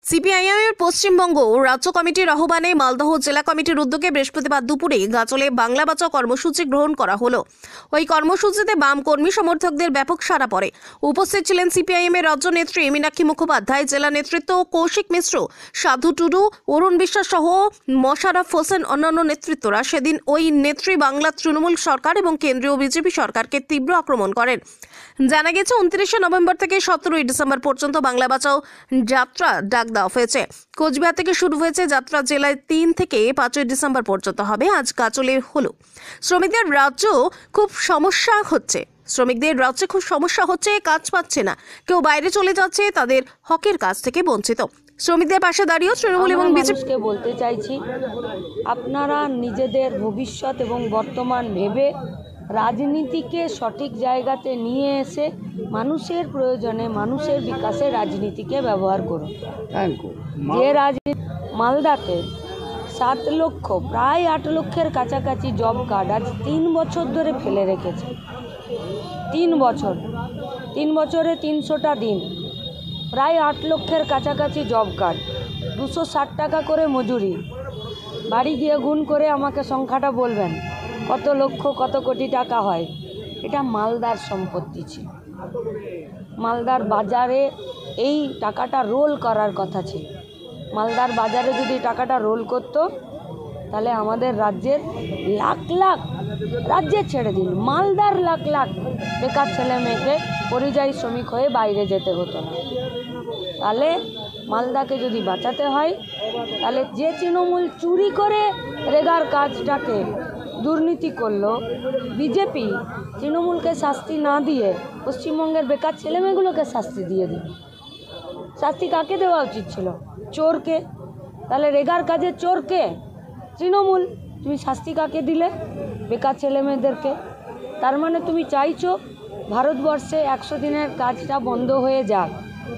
সিপিআইএমের পশ্চিমবঙ্গ রাজ্য কমিটির আহ্বানে মালদহ জেলা কমিটির উদ্যোগে বৃহস্পতিবার দুপুরে গাজলে বাংলা বাঁচাও কর্মসূচি গ্রহণ করা হলো। ওই কর্মসূচিতে বাম কর্মী সমর্থকদের ব্যাপক সাড়া পড়ে। উপস্থিত ছিলেন সিপিআইএমের রাজ্য নেত্রী মীনাক্ষী মুখোপাধ্যায়, জেলা নেতৃত্ব কৌশিক মিশ্র, সাধু টুডু, অরুণ বিশ্বাস সহ মোশাররফ হোসেন অন্যান্য নেতৃত্বরা। সেদিন ওই নেত্রী বাংলা তৃণমূল সরকার এবং কেন্দ্রীয় বিজেপি সরকারকে তীব্র আক্রমণ করেন। জানা গেছে 29শে নভেম্বর থেকে 17ই ডিসেম্বর পর্যন্ত বাংলা বাঁচাও যাত্রা ডাক দেওয়া হয়েছে। কোচবিহার থেকে শুরু হয়েছে যাত্রা, জেলায় 3 থেকে 5ই ডিসেম্বর পর্যন্ত হবে। আজ গাজলে হলো। শ্রমিকদের রাজ্যে খুব সমস্যা হচ্ছে, কাজ পাচ্ছে না, কেউ বাইরে চলে যাচ্ছে, তাদের হকের কাজ থেকে বঞ্চিত। শ্রমিকদের পাশে দাঁড়িয়েও তৃণমূল এবং বিজেপিকে বলতে চাইছি, আপনারা নিজেদের ভবিষ্যৎ এবং বর্তমান ভেবে রাজনীতিকে সঠিক জায়গাতে নিয়ে এসে মানুষের প্রয়োজনে, মানুষের বিকাশে রাজনীতিকে ব্যবহার করুন। যে রাজনীতি মালদাতে 7 লক্ষ, প্রায় 8 লক্ষের কাছাকাছি জব কার্ড আজ 3 বছর ধরে ফেলে রেখেছে। 3 বছরে 300টা দিন, প্রায় 8 লক্ষের কাছাকাছি জব কার্ড, 260 টাকা করে মজুরি। বাড়ি গিয়ে গুণ করে আমাকে সংখ্যাটা বলবেন কত লক্ষ, কত কোটি টাকা হয়। এটা মালদার সম্পত্তি ছিল। মালদার বাজারে এই টাকাটা রোল করার কথা ছিল। মালদার বাজারে যদি টাকাটা রোল করতো তাহলে আমাদের রাজ্যের লাখ লাখ, রাজ্যের ছেড়ে দিন, মালদার লাখ লাখ বেকার ছেলে মেয়েকে পরিযায়ী শ্রমিক হয়ে বাইরে যেতে হতো না। তাহলে মালদাকে যদি বাঁচাতে হয়, তাহলে যে তৃণমূল চুরি করে রেগার কাজটাকে দুর্নীতি করলো, বিজেপি তৃণমূলকে শাস্তি না দিয়ে পশ্চিমবঙ্গের বেকার ছেলেমেয়েগুলোকে শাস্তি দিয়ে দিল। শাস্তি কাকে দেওয়া উচিত ছিল? চোরকে। তাহলে রেগার কাজে চোরকে? তৃণমূল। তুমি শাস্তি কাকে দিলে? বেকার ছেলেমেয়েদেরকে। তার মানে তুমি চাইছো ভারতবর্ষে 100 দিনের কাজটা বন্ধ হয়ে যাক।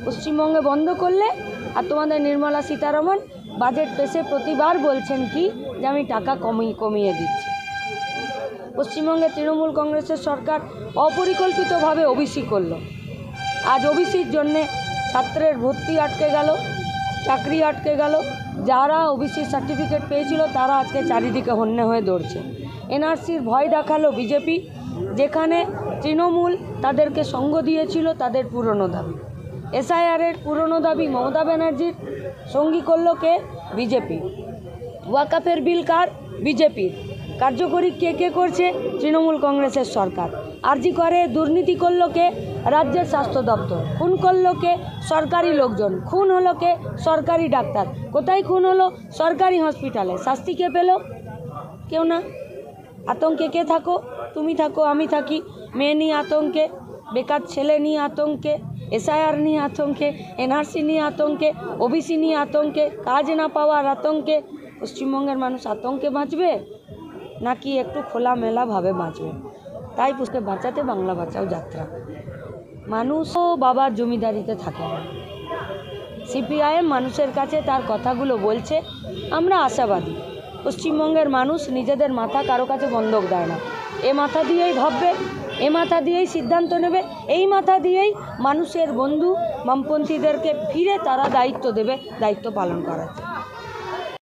পশ্চিমবঙ্গে বন্ধ করলে, আর তোমাদের নির্মলা সীতারামন বাজেট পেশে প্রতিবার বলছেন কি যে আমি টাকা কমিয়ে দিচ্ছি। পশ্চিমবঙ্গে তৃণমূল কংগ্রেসের সরকার অপরিকল্পিতভাবে ওবিসি করলো। আজ ওবিসির জন্যে ছাত্রের ভর্তি আটকে গেল, চাকরি আটকে গেল। যারা ওবিসি সার্টিফিকেট পেয়েছিল তারা আজকে চারিদিকে হন্যে হয়ে দৌড়ছে। এনআরসির ভয় দেখালো বিজেপি, যেখানে তৃণমূল তাদেরকে সঙ্গ দিয়েছিল তাদের পুরনো দাবি। এসআইআরের পুরনো দাবি মমতা ব্যানার্জির, সঙ্গী করলো কে? বিজেপি। ওয়াকাফের বিল কার? বিজেপির। কার্যকরী কে করছে? তৃণমূল কংগ্রেসের সরকার। আরজি করে দুর্নীতি করলো কে? রাজ্যের স্বাস্থ্য দপ্তর। খুন করলো কে? সরকারি লোকজন। খুন হলো কে? সরকারি ডাক্তার। কোথায় খুন হলো? সরকারি হসপিটালে। শাস্তি কে পেল? কেউ না। আতঙ্কে কে থাকো? তুমি থাকো, আমি থাকি। মেয়ে নিয়ে আতঙ্কে, বেকার ছেলে নিয়ে আতঙ্কে, এসআইআর নিয়ে আতঙ্কে, এনআরসি নিয়ে আতঙ্কে, ওবিসি নিয়ে আতঙ্কে, কাজ না পাওয়ার আতঙ্কে। পশ্চিমবঙ্গের মানুষ আতঙ্কে বাঁচবে নাকি একটু খোলামেলাভাবে বাঁচবে? তাই পুষকে বাঁচাতে বাংলা বাঁচাও যাত্রা। মানুষও বাবার জমিদারিতে থাকে না। সিপিআইএম মানুষের কাছে তার কথাগুলো বলছে। আমরা আশাবাদী পশ্চিমবঙ্গের মানুষ নিজেদের মাথা কারো কাছে বন্ধক দেয় না। এ মাথা দিয়েই ভাববে, এ মাথা দিয়েই সিদ্ধান্ত নেবে, এই মাথা দিয়েই মানুষের বন্ধু বামপন্থীদেরকে ফিরে তারা দায়িত্ব দেবে, দায়িত্ব পালন করার।